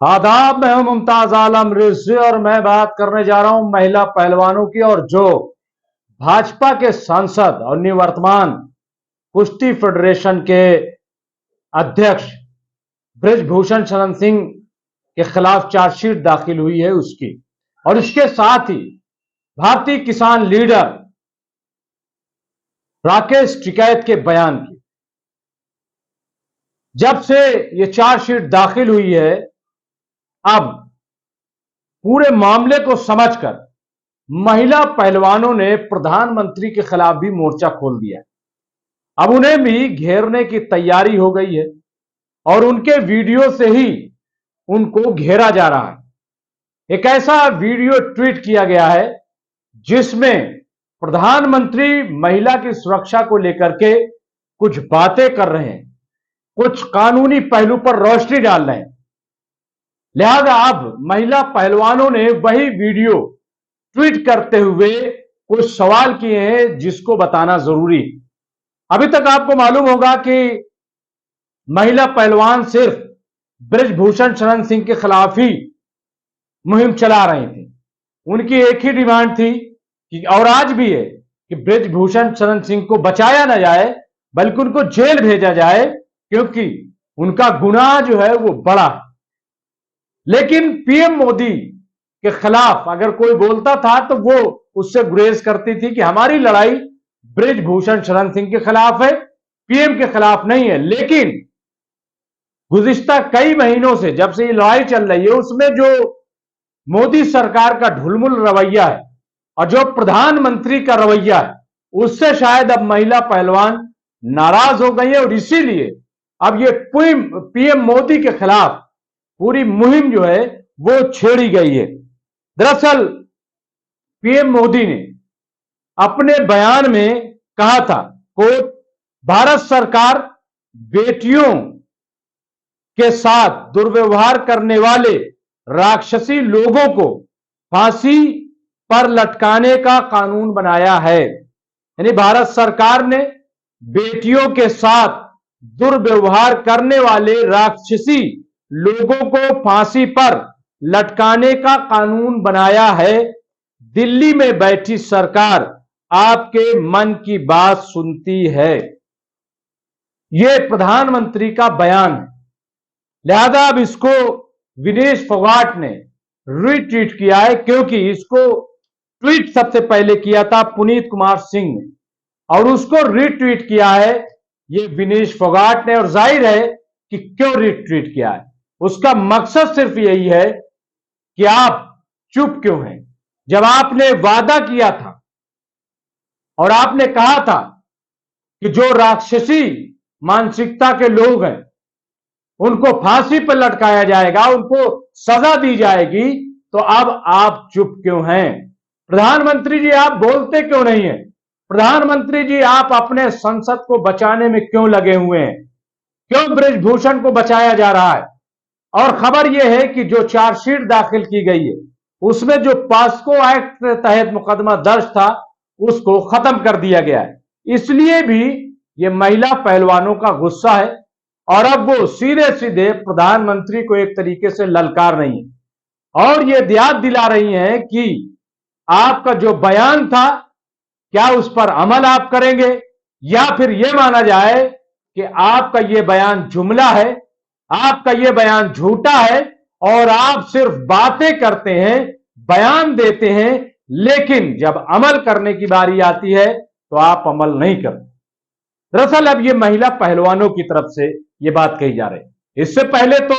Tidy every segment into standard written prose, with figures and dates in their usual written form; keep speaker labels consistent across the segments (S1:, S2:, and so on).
S1: आदाब, मैं हूं मुमताज आलम रिजवी और मैं बात करने जा रहा हूं महिला पहलवानों की। और जो भाजपा के सांसद और निवर्तमान कुश्ती फेडरेशन के अध्यक्ष ब्रिजभूषण शरण सिंह के खिलाफ चार्जशीट दाखिल हुई है उसकी, और इसके साथ ही भारतीय किसान लीडर राकेश टिकैत के बयान की। जब से ये चार्जशीट दाखिल हुई है, अब पूरे मामले को समझकर महिला पहलवानों ने प्रधानमंत्री के खिलाफ भी मोर्चा खोल दिया है। अब उन्हें भी घेरने की तैयारी हो गई है और उनके वीडियो से ही उनको घेरा जा रहा है। एक ऐसा वीडियो ट्वीट किया गया है जिसमें प्रधानमंत्री महिला की सुरक्षा को लेकर के कुछ बातें कर रहे हैं, कुछ कानूनी पहलू पर रोशनी डाल रहे हैं। लिहाजा अब महिला पहलवानों ने वही वीडियो ट्वीट करते हुए कुछ सवाल किए हैं जिसको बताना जरूरी है। अभी तक आपको मालूम होगा कि महिला पहलवान सिर्फ ब्रिजभूषण शरण सिंह के खिलाफ ही मुहिम चला रही थी। उनकी एक ही डिमांड थी कि, और आज भी है, कि ब्रिजभूषण शरण सिंह को बचाया ना जाए बल्कि उनको जेल भेजा जाए, क्योंकि उनका गुनाह जो है वो बड़ा है। लेकिन पीएम मोदी के खिलाफ अगर कोई बोलता था तो वो उससे गुरेज करती थी कि हमारी लड़ाई ब्रिजभूषण शरण सिंह के खिलाफ है, पीएम के खिलाफ नहीं है। लेकिन गुज़िश्ता कई महीनों से जब से ये लड़ाई चल रही है, उसमें जो मोदी सरकार का ढुलमुल रवैया है और जो प्रधानमंत्री का रवैया है, उससे शायद अब महिला पहलवान नाराज हो गई है और इसीलिए अब ये पीएम मोदी के खिलाफ पूरी मुहिम जो है वो छेड़ी गई है। दरअसल पीएम मोदी ने अपने बयान में कहा था, कोट, भारत सरकार बेटियों के साथ दुर्व्यवहार करने वाले राक्षसी लोगों को फांसी पर लटकाने का कानून बनाया है। यानी भारत सरकार ने बेटियों के साथ दुर्व्यवहार करने वाले राक्षसी लोगों को फांसी पर लटकाने का कानून बनाया है। दिल्ली में बैठी सरकार आपके मन की बात सुनती है। यह प्रधानमंत्री का बयान है। लिहाजा अब इसको विनेश फोगाट ने रीट्वीट किया है, क्योंकि इसको ट्वीट सबसे पहले किया था पुनीत कुमार सिंह ने और उसको रीट्वीट किया है ये विनेश फोगाट ने। और जाहिर है कि क्यों रीट्वीट किया है, उसका मकसद सिर्फ यही है कि आप चुप क्यों हैं, जब आपने वादा किया था और आपने कहा था कि जो राक्षसी मानसिकता के लोग हैं उनको फांसी पर लटकाया जाएगा, उनको सजा दी जाएगी, तो अब आप चुप क्यों हैं? प्रधानमंत्री जी, आप बोलते क्यों नहीं हैं? प्रधानमंत्री जी, आप अपने संसद को बचाने में क्यों लगे हुए हैं? क्यों ब्रिजभूषण को बचाया जा रहा है? और खबर यह है कि जो चार्जशीट दाखिल की गई है उसमें जो पास्को एक्ट के तहत मुकदमा दर्ज था उसको खत्म कर दिया गया है। इसलिए भी ये महिला पहलवानों का गुस्सा है और अब वो सीधे सीधे प्रधानमंत्री को एक तरीके से ललकार रही है और ये याद दिला रही हैं कि आपका जो बयान था, क्या उस पर अमल आप करेंगे या फिर यह माना जाए कि आपका यह बयान जुमला है, आपका यह बयान झूठा है और आप सिर्फ बातें करते हैं, बयान देते हैं, लेकिन जब अमल करने की बारी आती है तो आप अमल नहीं करते। दरअसल अब यह महिला पहलवानों की तरफ से यह बात कही जा रही है। इससे पहले तो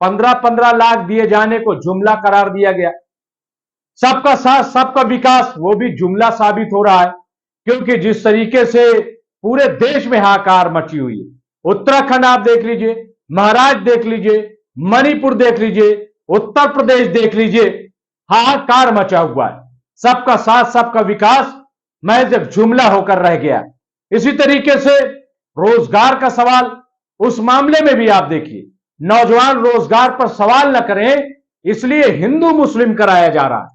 S1: 15-15 लाख दिए जाने को जुमला करार दिया गया। सबका साथ सबका विकास वो भी जुमला साबित हो रहा है, क्योंकि जिस तरीके से पूरे देश में हाहाकार मची हुई है, उत्तराखंड आप देख लीजिए, महाराष्ट्र देख लीजिए, मणिपुर देख लीजिए, उत्तर प्रदेश देख लीजिए, हाहाकार मचा हुआ है। सबका साथ सबका विकास महज एक जुमला होकर रह गया। इसी तरीके से रोजगार का सवाल, उस मामले में भी आप देखिए, नौजवान रोजगार पर सवाल न करें इसलिए हिंदू मुस्लिम कराया जा रहा है।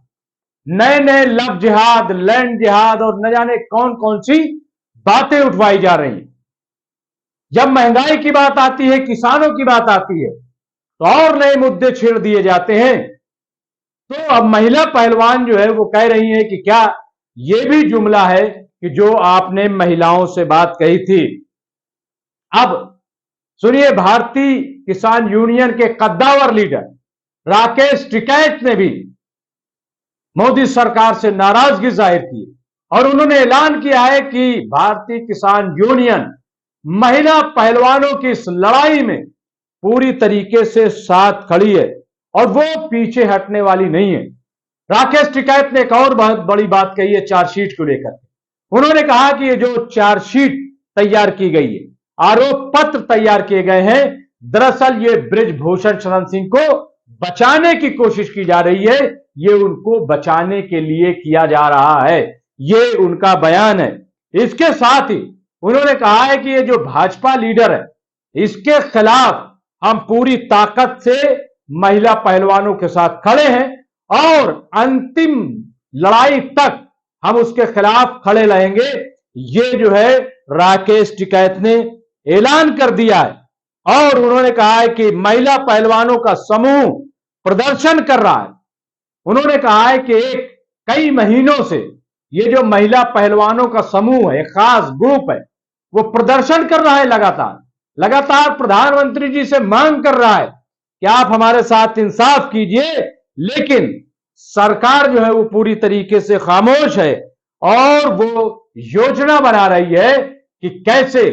S1: नए नए लव जिहाद, लैंड जिहाद और न जाने कौन कौन सी बातें उठवाई जा रही हैं। जब महंगाई की बात आती है, किसानों की बात आती है, तो और नए मुद्दे छेड़ दिए जाते हैं। तो अब महिला पहलवान जो है वो कह रही है कि क्या ये भी जुमला है कि जो आपने महिलाओं से बात कही थी। अब सुनिए, भारतीय किसान यूनियन के कद्दावर लीडर राकेश टिकैत ने भी मोदी सरकार से नाराजगी जाहिर की और उन्होंने ऐलान किया है कि भारतीय किसान यूनियन महिला पहलवानों की इस लड़ाई में पूरी तरीके से साथ खड़ी है और वो पीछे हटने वाली नहीं है। राकेश टिकैत ने एक और बहुत बड़ी बात कही है चार्जशीट को लेकर। उन्होंने कहा कि ये जो चार्जशीट तैयार की गई है, आरोप पत्र तैयार किए गए हैं, दरअसल ये बृजभूषण शरण सिंह को बचाने की कोशिश की जा रही है। ये उनको बचाने के लिए किया जा रहा है, ये उनका बयान है। इसके साथ ही उन्होंने कहा है कि ये जो भाजपा लीडर है, इसके खिलाफ हम पूरी ताकत से महिला पहलवानों के साथ खड़े हैं और अंतिम लड़ाई तक हम उसके खिलाफ खड़े रहेंगे। ये जो है राकेश टिकैत ने ऐलान कर दिया है और उन्होंने कहा है कि महिला पहलवानों का समूह प्रदर्शन कर रहा है। उन्होंने कहा है कि कई महीनों से ये जो महिला पहलवानों का समूह है, खास ग्रुप है, वो प्रदर्शन कर रहा है लगातार प्रधानमंत्री जी से मांग कर रहा है कि आप हमारे साथ इंसाफ कीजिए, लेकिन सरकार जो है वो पूरी तरीके से खामोश है और वो योजना बना रही है कि कैसे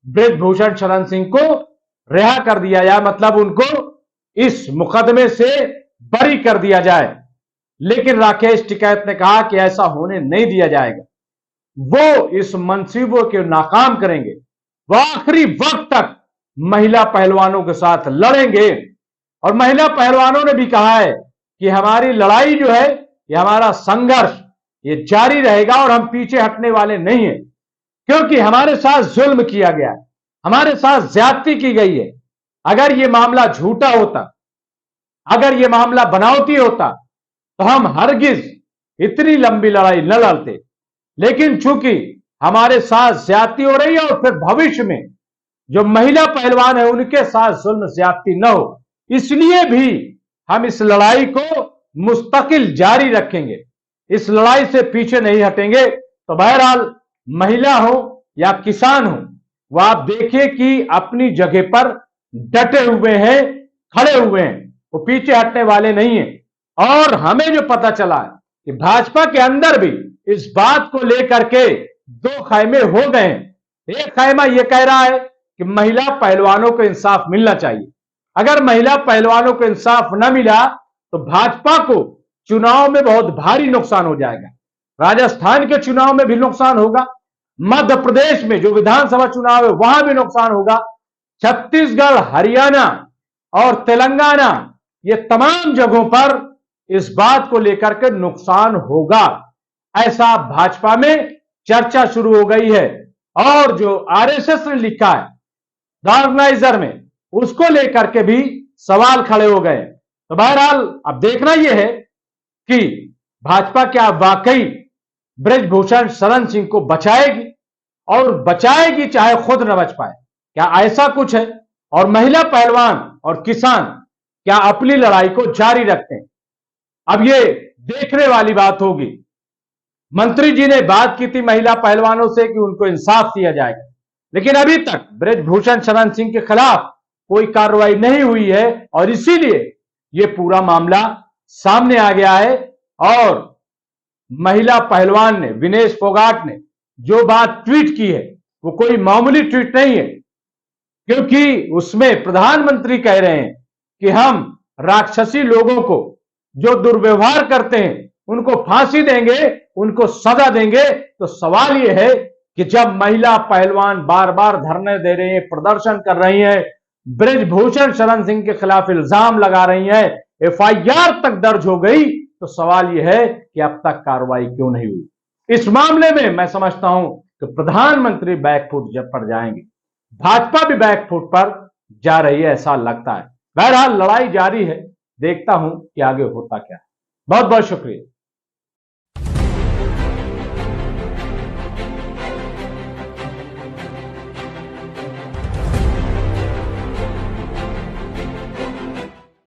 S1: बृजभूषण शरण सिंह को रिहा कर दिया जाए, मतलब उनको इस मुकदमे से बरी कर दिया जाए। लेकिन राकेश टिकैत ने कहा कि ऐसा होने नहीं दिया जाएगा, वो इस मंसूबे को नाकाम करेंगे, वो आखिरी वक्त तक महिला पहलवानों के साथ लड़ेंगे। और महिला पहलवानों ने भी कहा है कि हमारी लड़ाई जो है, ये हमारा संघर्ष ये जारी रहेगा और हम पीछे हटने वाले नहीं हैं, क्योंकि हमारे साथ जुल्म किया गया है, हमारे साथ ज्यादती की गई है। अगर ये मामला झूठा होता, अगर ये मामला बनावटी होता, तो हम हरगिज इतनी लंबी लड़ाई न लड़ते। लेकिन चूंकि हमारे साथ ज्यादती हो रही है और फिर भविष्य में जो महिला पहलवान है उनके साथ जुल्म ज्यादती न हो, इसलिए भी हम इस लड़ाई को मुस्तकिल जारी रखेंगे, इस लड़ाई से पीछे नहीं हटेंगे। तो बहरहाल महिला हो या किसान हो, वह आप देखिए कि अपनी जगह पर डटे हुए हैं, खड़े हुए हैं, वो पीछे हटने वाले नहीं हैं। और हमें जो पता चला है कि भाजपा के अंदर भी इस बात को लेकर के दो खैमे हो गए हैं। एक खैमा यह कह रहा है कि महिला पहलवानों को इंसाफ मिलना चाहिए, अगर महिला पहलवानों को इंसाफ न मिला तो भाजपा को चुनाव में बहुत भारी नुकसान हो जाएगा। राजस्थान के चुनाव में भी नुकसान होगा, मध्य प्रदेश में जो विधानसभा चुनाव है वहां भी नुकसान होगा, छत्तीसगढ़, हरियाणा और तेलंगाना, ये तमाम जगहों पर इस बात को लेकर के नुकसान होगा, ऐसा भाजपा में चर्चा शुरू हो गई है। और जो आरएसएस ने लिखा है ऑर्गेनाइजर में, उसको लेकर के भी सवाल खड़े हो गए। तो बहरहाल अब देखना यह है कि भाजपा क्या वाकई बृजभूषण शरण सिंह को बचाएगी, और बचाएगी चाहे खुद न बच पाए, क्या ऐसा कुछ है? और महिला पहलवान और किसान क्या अपनी लड़ाई को जारी रखते हैं? अब ये देखने वाली बात होगी। मंत्री जी ने बात की थी महिला पहलवानों से कि उनको इंसाफ दिया जाएगा, लेकिन अभी तक बृजभूषण शरण सिंह के खिलाफ कोई कार्रवाई नहीं हुई है और इसीलिए ये पूरा मामला सामने आ गया है। और महिला पहलवान ने, विनेश फोगाट ने जो बात ट्वीट की है वो कोई मामूली ट्वीट नहीं है, क्योंकि उसमें प्रधानमंत्री कह रहे हैं कि हम राक्षसी लोगों को जो दुर्व्यवहार करते हैं उनको फांसी देंगे, उनको सजा देंगे। तो सवाल यह है कि जब महिला पहलवान बार बार धरने दे रही हैं, प्रदर्शन कर रही हैं, बृजभूषण शरण सिंह के खिलाफ इल्जाम लगा रही हैं, एफआईआर तक दर्ज हो गई, तो सवाल यह है कि अब तक कार्रवाई क्यों नहीं हुई? इस मामले में मैं समझता हूं कि प्रधानमंत्री बैकफुट पर जाएंगे, भाजपा भी बैकफुट पर जा रही है, ऐसा लगता है। बहरहाल लड़ाई जारी है, देखता हूं कि आगे होता क्या है। बहुत बहुत शुक्रिया।